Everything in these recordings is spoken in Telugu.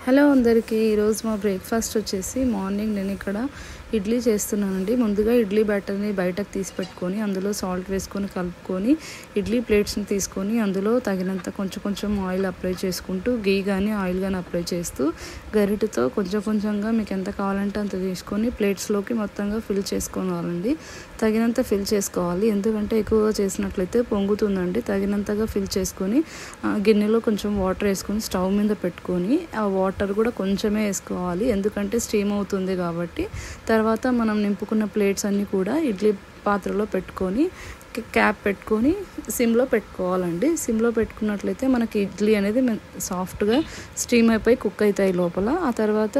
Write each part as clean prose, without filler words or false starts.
హలో అందరికీ ఈరోజు మా బ్రేక్ఫాస్ట్ వచ్చేసి మార్నింగ్ నేను ఇక్కడ ఇడ్లీ చేస్తున్నానండి. ముందుగా ఇడ్లీ బ్యాటర్ని బయటకు తీసి పెట్టుకొని అందులో సాల్ట్ వేసుకొని కలుపుకొని ఇడ్లీ ప్లేట్స్ని తీసుకొని అందులో తగినంత కొంచెం ఆయిల్ అప్లై చేసుకుంటూ గీ కానీ ఆయిల్ కానీ అప్లై చేస్తూ గరిటెతో కొంచెంగా మీకు ఎంత కావాలంటే అంత తీసుకొని ప్లేట్స్లోకి మొత్తంగా ఫిల్ చేసుకోవాలండి. తగినంత ఫిల్ చేసుకోవాలి, ఎందుకంటే ఎక్కువగా చేసినట్లయితే పొంగుతుందండి. తగినంతగా ఫిల్ చేసుకొని గిన్నెలో కొంచెం వాటర్ వేసుకొని స్టవ్ మీద పెట్టుకొని ఆ వాటర్ కూడా కొంచెమే వేసుకోవాలి, ఎందుకంటే స్టీమ్ అవుతుంది కాబట్టి. తర్వాత మనం నింపుకున్న ప్లేట్స్ అన్నీ కూడా ఇడ్లీ పాత్రలో పెట్టుకొని క్యాప్ పెట్టుకొని సిమ్లో పెట్టుకోవాలండి. సిమ్లో పెట్టుకున్నట్లయితే మనకి ఇడ్లీ అనేది సాఫ్ట్గా స్టీమ్ అయిపోయి కుక్ అవుతాయి లోపల. ఆ తర్వాత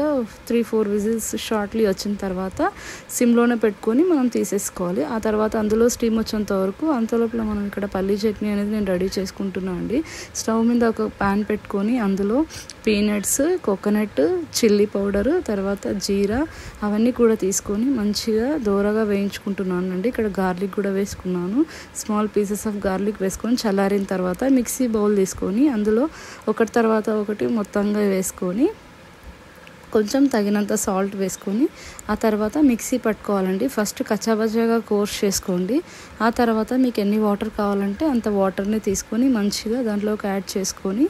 3-4 విజిల్స్ షార్ట్లీ వచ్చిన తర్వాత సిమ్లోనే పెట్టుకొని మనం తీసేసుకోవాలి. ఆ తర్వాత అందులో స్టీమ్ వచ్చేంత వరకు అంతలోపల మనం ఇక్కడ పల్లీ చట్నీ అనేది నేను రెడీ చేసుకుంటున్నాను అండి. స్టవ్ మీద ఒక ప్యాన్ పెట్టుకొని అందులో పీనట్స్, కోకోనట్, చిల్లీ పౌడరు, తర్వాత జీరా అవన్నీ కూడా తీసుకొని మంచిగా దోరగా వేయించుకుంటున్నాను అండి. ఇక్కడ గార్లిక్ కూడా వేసుకున్నాను. స్మాల్ పీసెస్ ఆఫ్ గార్లిక్ వేసుకొని చల్లారిన తర్వాత మిక్సీ బౌల్ తీసుకొని అందులో ఒకటి తర్వాత ఒకటి మొత్తంగా వేసుకొని కొంచెం తగినంత సాల్ట్ వేసుకొని ఆ తర్వాత మిక్సీ పట్టుకోవాలండి. ఫస్ట్ కచ్చాబచ్చాగా కోర్స్ చేసుకోండి. ఆ తర్వాత మీకు ఎన్ని వాటర్ కావాలంటే అంత వాటర్ని తీసుకొని మంచిగా దాంట్లోకి యాడ్ చేసుకొని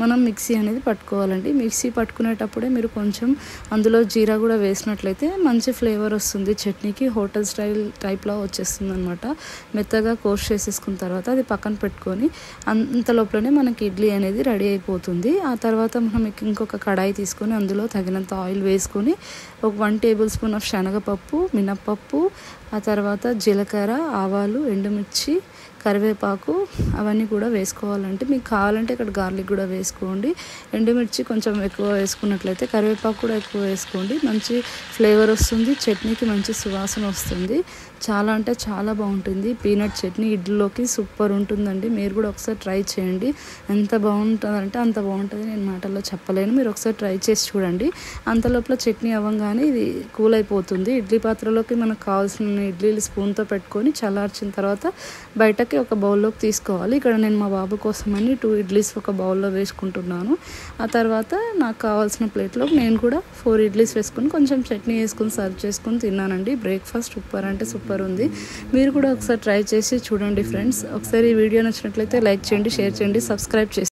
మనం మిక్సీ అనేది పట్టుకోవాలండి. మిక్సీ పట్టుకునేటప్పుడే మీరు కొంచెం అందులో జీరా కూడా వేసినట్లయితే మంచి ఫ్లేవర్ వస్తుంది చట్నీకి. హోటల్ స్టైల్ టైప్లో వచ్చేస్తుంది అనమాట. మెత్తగా కోర్స్ చేసేసుకున్న తర్వాత అది పక్కన పెట్టుకొని అంత లోపలనే మనకి ఇడ్లీ అనేది రెడీ అయిపోతుంది. ఆ తర్వాత మనం ఇంకొక కడాయి తీసుకొని అందులో తగినంత ఆయిల్ వేసుకొని ఒక 1 టేబుల్ స్పూన్ ఆఫ్ శనగపప్పు, మినప్పప్పు, ఆ తర్వాత జీలకర్ర, ఆవాలు, ఎండుమిర్చి, కరివేపాకు అవన్నీ కూడా వేసుకోవాలంటే మీకు కావాలంటే ఇక్కడ గార్లిక్ కూడా వేసుకోండి. ఎండుమిర్చి కొంచెం ఎక్కువ వేసుకున్నట్లయితే కరివేపాకు కూడా ఎక్కువ వేసుకోండి. మంచి ఫ్లేవర్ వస్తుంది, చట్నీకి మంచి సువాసన వస్తుంది. చాలా అంటే చాలా బాగుంటుంది. పీనట్ చట్నీ ఇడ్లీలోకి సూపర్ ఉంటుందండి. మీరు కూడా ఒకసారి ట్రై చేయండి. ఎంత బాగుంటుందంటే అంత బాగుంటుంది, నేను మాటల్లో చెప్పలేను. మీరు ఒకసారి ట్రై చేసి చూడండి. అంతలోపల చట్నీ అవ్వగానే ఇది కూల్ అయిపోతుంది. ఇడ్లీ పాత్రలోకి మనకు కావాల్సిన ఇడ్లీలు స్పూన్తో పెట్టుకొని చల్లార్చిన తర్వాత బయటకి ఒక బౌల్లోకి తీసుకోవాలి. ఇక్కడ నేను మా బాబు కోసమని 2 ఇడ్లీస్ ఒక బౌల్లో వేసుకుంటున్నాను. ఆ తర్వాత నాకు కావాల్సిన ప్లేట్లో నేను కూడా 4 ఇడ్లీస్ వేసుకొని కొంచెం చట్నీ వేసుకొని సర్వ్ చేసుకొని తిన్నానండి. బ్రేక్ఫాస్ట్ సూపర్ అంటే సూపర్ ఉంది. మీరు కూడా ఒకసారి ట్రై చేసి చూడండి ఫ్రెండ్స్. ఒకసారి ఈ వీడియో నచ్చినట్లయితే లైక్ చేయండి, షేర్ చేయండి, సబ్స్క్రైబ్ చేసి